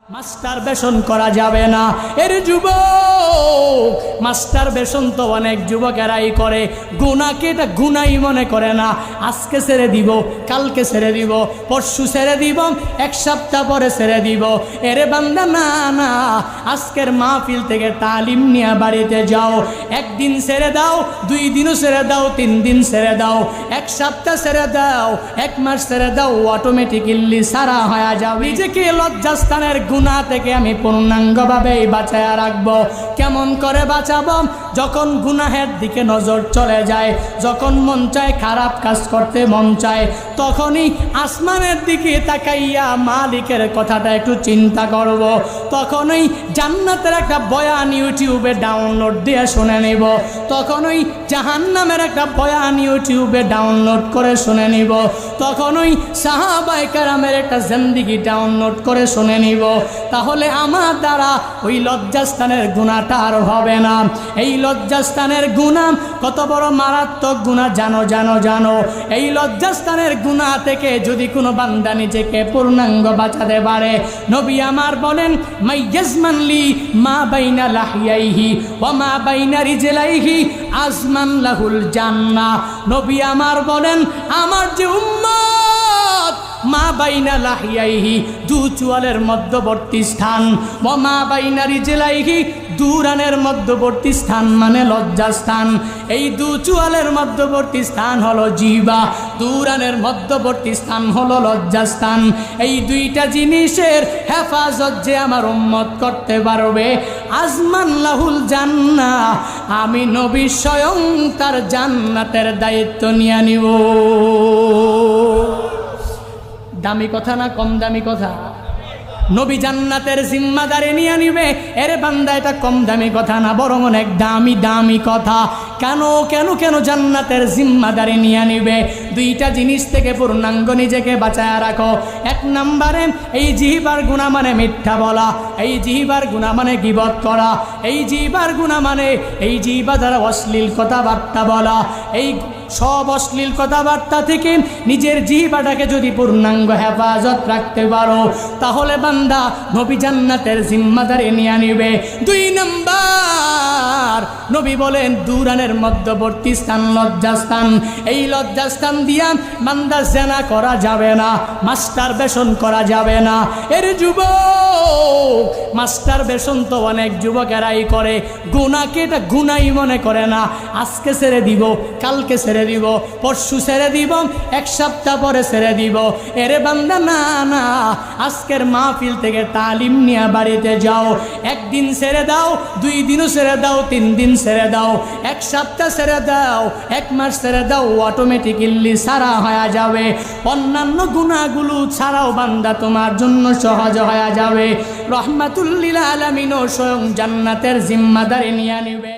Master বেশন করা যাবে না। এর যুবক, মাস্টার বেশন তো অনেক যুবকেরাই করে, গুনাহকে এটা গুনাই মনে করে না। আজকে ছেড়ে দিব, কালকে ছেড়ে দিব, পরশু ছেড়ে দিব, এক সপ্তাহ পরে ছেড়ে দিব। এরে বান্দা, না না, আজকের মাহফিল থেকে তালিম নিয়ে বাড়িতে যাও। একদিন ছেড়ে দাও, 2 দিনও ছেড়ে দাও, 3 দিন ছেড়ে দাও, এক সপ্তাহ ছেড়ে দাও, 1 মাস ছেড়ে দাও, অটোমেটিক্যালি সারা হয়ে যাবে। নিজেকে লজ্জাস্থানের গুনাহ থেকে আমি পূর্ণাঙ্গভাবে বাঁচায়া রাখবো। কেমন করে বাঁচাবো? যখন গুনাহের দিকে নজর চলে যায়, যখন মন চায় খারাপ কাজ করতে মন চায়, তখনই আসমানের দিকে তাকাইয়া মালিকের কথাটা একটু চিন্তা করব। তখনই জান্নাতের একটা বয়ান ইউটিউবে ডাউনলোড দিয়ে শুনে নিব। তখনই জাহান্নামের একটা বয়ান ইউটিউবে ডাউনলোড করে শুনে নিব। তখনই সাহাবায়ে কেরামের একটা জিন্দেগি ডাউনলোড করে শুনে নিব। তাহলে আমার দ্বারা ওই লজ্জাস্থানের গুনাহটা আর হবে না। এই লজ্জাস্থানের গুনাহ কত বড় মারাত্মক গুনাহ জানো জানো জানো। এই লজ্জাস্থানের গুনাহ থেকে যদি কোনো বান্দা নিজেকে পূর্ণাঙ্গ বাঁচাতে পারে, নবী আমার বলেন, মাইয়াজমানলি মা বাইনা লাহিয়াইহি ওয়া মা বাইনা রিজলাইহি আজমান লাহুল জান্নাহ। নবী আমার বলেন, আমার যে উম্মত মা বাইনা লাহিয়াইহি, 2 চুয়ালের মধ্যবর্তী স্থান, ও মা বাইনা রিজলাইহি, 2 রানের মধ্যবর্তী স্থান মানে লজ্জাস্থান। এই 2 চুয়ালের মধ্যবর্তী স্থান হলো জিহ্বা, 2 রানের মধ্যবর্তী স্থান হলো লজ্জাস্থান। এই 2টা জিনিসের হেফাজত যে আমার উম্মত করতে পারবে, আজমান লাহুল জান্নাহ, আমি নবী স্বয়ং তার জান্নাতের দায়িত্ব নিয়ে নিব। দামি কথা না কম দামি কথা? নবী জান্নাতের জিম্মাদারি নিয়ে নিবে। এর বান্দা, এটা কম দামি কথা না, বরং অনেক দামি দামি কথা। কেন কেন কেন জান্নাতের জিম্মাদারি নিয়ে নিবে? 2টা জিনিস থেকে পূর্ণাঙ্গ নিজেকে বাঁচায় রাখো। 1 নম্বরে, এই জিহ্বার গুনাহ মানে মিথ্যা বলা, এই জিহ্বার গুনাহ মানে গীবত করা, এই জিহ্বার গুনাহ মানে এই জিহ্বা দ্বারা অশ্লীল কথাবার্তা বলা। এই সব অশ্লীল কথাবার্তা থেকে নিজের জিহ্বাটাকে যদি পূর্ণাঙ্গ হেফাজত রাখতে পারো, তাহলে বান্দা নবী জান্নাতের জিম্মাদারি নিয়ে নিবে। 2 নম্বর, নবী বলেন 2 রানের মধ্যবর্তী স্থান লজ্জাস্থান। এই লজ্জাস্থান দিয়া বান্দা জেনা করা যাবে না, মাস্টার বেশন করা যাবে না। এর যুবক, মাস্টার বেশন তো অনেক যুবকেরাই করে, গুনাহকে এটা গুনাই মনে করে না। আজকে ছেড়ে দিব, কালকে ছেড়ে দিব, পরশু ছেড়ে দিব, 1 সপ্তাহ পরে ছেড়ে দিব। এরে বান্দা, না না, আজকের মাহফিল থেকে তালিম নিয়ে বাড়িতে যাও। একদিন ছেড়ে দাও, 2 দিনও ছেড়ে দাও, 3 দিন ছেড়ে দাও, 1 সপ্তাহ ছেড়ে দাও, 1 মাস ছেড়ে দাও, অটোমেটিক্যালি সারা হয়ে যাবে। অন্যান্য গুনাহগুলো ছাড়াও বান্দা তোমার জন্য সহজ হয়ে যাবে। রহমাতুল লিল আলামিন স্বয়ং জান্নাতের জিম্মাদারি নিয়ে নিবে।